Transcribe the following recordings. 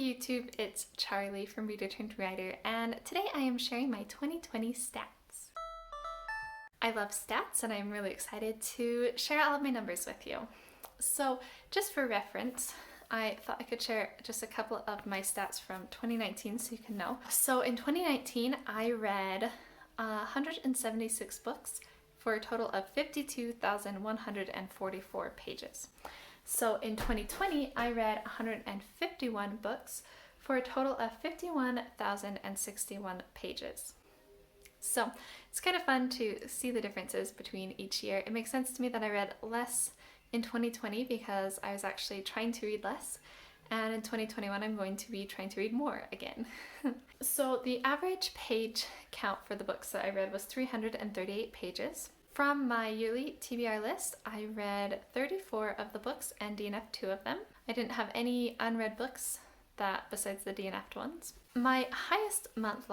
YouTube, it's Charlie from Reader Turned Writer, and today I am sharing my 2020 stats. I love stats and I'm really excited to share all of my numbers with you. So just for reference, I thought I could share just a couple of my stats from 2019 so you can know. So in 2019, I read 176 books for a total of 52,144 pages. So in 2020, I read 151 books for a total of 51,061 pages. So it's kind of fun to see the differences between each year. It makes sense to me that I read less in 2020 because I was actually trying to read less. And in 2021, I'm going to be trying to read more again. So the average page count for the books that I read was 338 pages. From my yearly TBR list, I read 34 of the books and DNF'd 2 of them. I didn't have any unread books besides the DNF'd ones. My highest month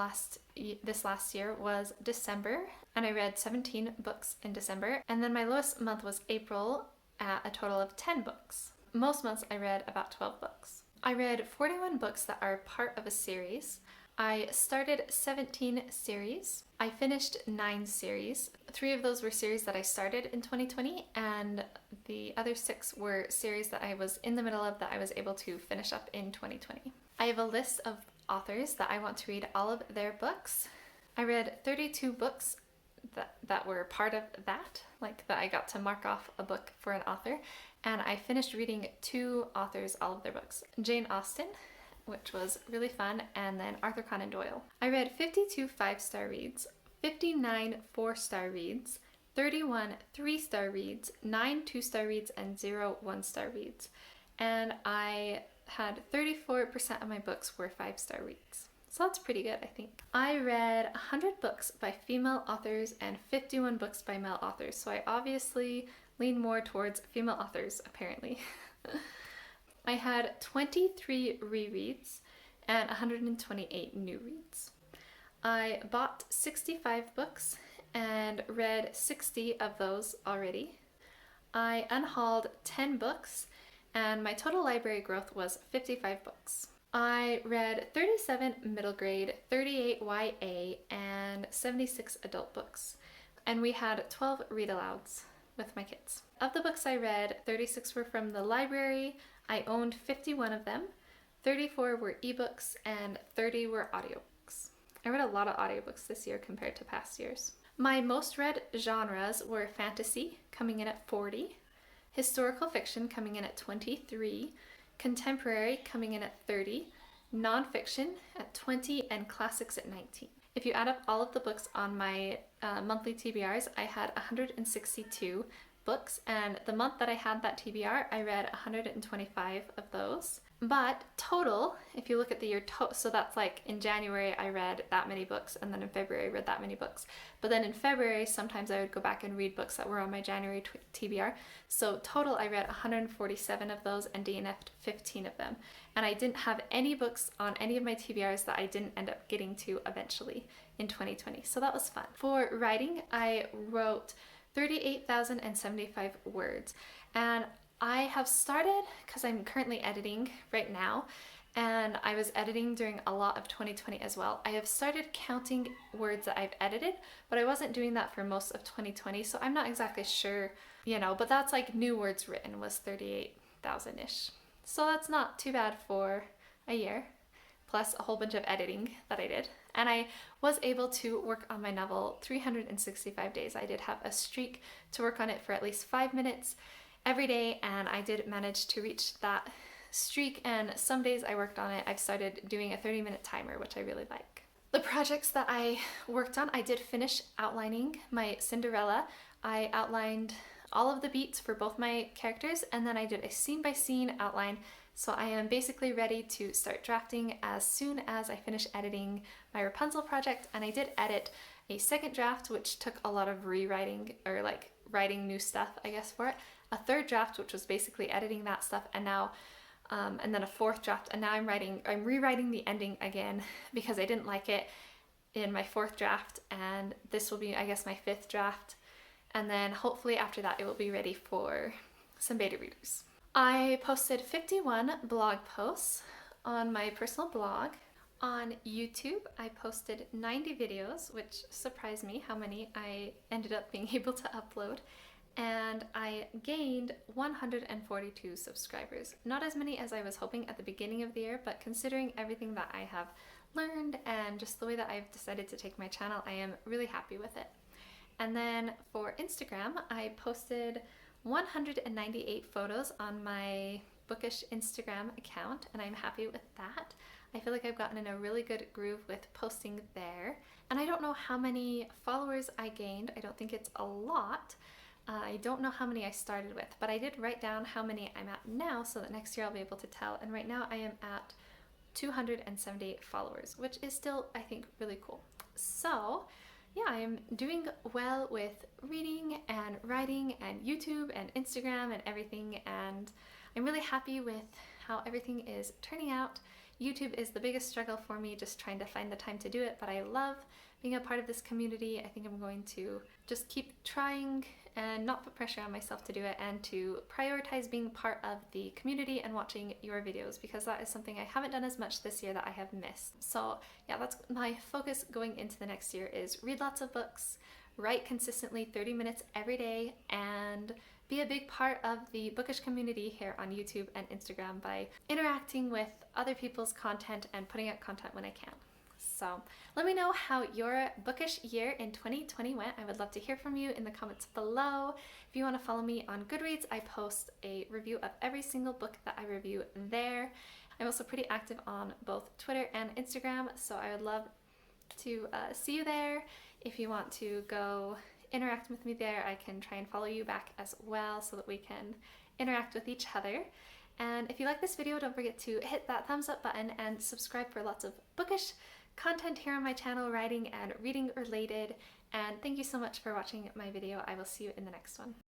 this last year was December, and I read 17 books in December. And then my lowest month was April at a total of 10 books. Most months I read about 12 books. I read 41 books that are part of a series. I started 17 series. I finished 9 series. 3 of those were series that I started in 2020, and the other 6 were series that I was in the middle of that I was able to finish up in 2020. I have a list of authors that I want to read all of their books. I read 32 books that were part of that, like that I got to mark off a book for an author, and I finished reading 2 authors, all of their books. Jane Austen, which was really fun, and then Arthur Conan Doyle. I read 52 5-star reads, 59 4-star reads, 31 3-star reads, 9 2-star reads, and 0 1-star reads. And I had 34% of my books were 5-star reads. So that's pretty good, I think. I read 100 books by female authors and 51 books by male authors. So I obviously lean more towards female authors, apparently. I had 23 rereads and 128 new reads. I bought 65 books and read 60 of those already. I unhauled 10 books and my total library growth was 55 books. I read 37 middle grade, 38 YA, and 76 adult books. And we had 12 read-alouds with my kids. Of the books I read, 36 were from the library. I owned 51 of them. 34 were ebooks and 30 were audiobooks. I read a lot of audiobooks this year compared to past years. My most read genres were fantasy, coming in at 40, historical fiction coming in at 23, contemporary coming in at 30, nonfiction at 20, and classics at 19. If you add up all of the books on my monthly TBRs, I had 162 books, and the month that I had that TBR, I read 125 of those. But total, if you look at the year, so that's like in January I read that many books, and then in February I read that many books. But then in February, sometimes I would go back and read books that were on my January TBR. So total, I read 147 of those and DNF'd 15 of them. And I didn't have any books on any of my TBRs that I didn't end up getting to eventually in 2020. So that was fun. For writing, I wrote 38,075 words, and I have started, because I'm currently editing right now, and I was editing during a lot of 2020 as well. I have started counting words that I've edited, but I wasn't doing that for most of 2020, so I'm not exactly sure, but that's like new words written was 38,000-ish. So that's not too bad for a year, plus a whole bunch of editing that I did. And I was able to work on my novel 365 days. I did have a streak to work on it for at least 5 minutes every day, and I did manage to reach that streak, and some days I worked on it. I've started doing a 30-minute timer, which I really like. The projects that I worked on, I did finish outlining my Cinderella. I outlined all of the beats for both my characters, and then I did a scene-by-scene outline. So I am basically ready to start drafting as soon as I finish editing my Rapunzel project, and I did edit a second draft, which took a lot of rewriting, or like writing new stuff, I guess, for it. A third draft, which was basically editing that stuff, and now, and then a fourth draft, and now I'm rewriting the ending again because I didn't like it in my 4th draft, and this will be, I guess, my 5th draft, and then hopefully after that it will be ready for some beta readers. I posted 51 blog posts on my personal blog. On YouTube, I posted 90 videos, which surprised me how many I ended up being able to upload. And I gained 142 subscribers. Not as many as I was hoping at the beginning of the year, but considering everything that I have learned and just the way that I've decided to take my channel, I am really happy with it. And then for Instagram, I posted 198 photos on my Bookish Instagram account, and I'm happy with that. I feel like I've gotten in a really good groove with posting there. And I don't know how many followers I gained. I don't think it's a lot. I don't know how many I started with, but I did write down how many I'm at now so that next year I'll be able to tell. And right now I am at 278 followers, which is still, I think, really cool. So yeah, I am doing well with reading and writing and YouTube and Instagram and everything, and I'm really happy with how everything is turning out. YouTube is the biggest struggle for me, just trying to find the time to do it, but I love being a part of this community. I think I'm going to just keep trying and not put pressure on myself to do it, and to prioritize being part of the community and watching your videos, because that is something I haven't done as much this year that I have missed. So yeah, that's my focus going into the next year, is read lots of books, write consistently 30 minutes every day, and be a big part of the Bookish community here on YouTube and Instagram by interacting with other people's content and putting out content when I can. So let me know how your bookish year in 2020 went. I would love to hear from you in the comments below. If you want to follow me on Goodreads, I post a review of every single book that I review there. I'm also pretty active on both Twitter and Instagram, so I would love to see you there. If you want to go interact with me there, I can try and follow you back as well so that we can interact with each other. And if you like this video, don't forget to hit that thumbs up button and subscribe for lots of bookish content here on my channel, writing and reading related. And thank you so much for watching my video. I will see you in the next one.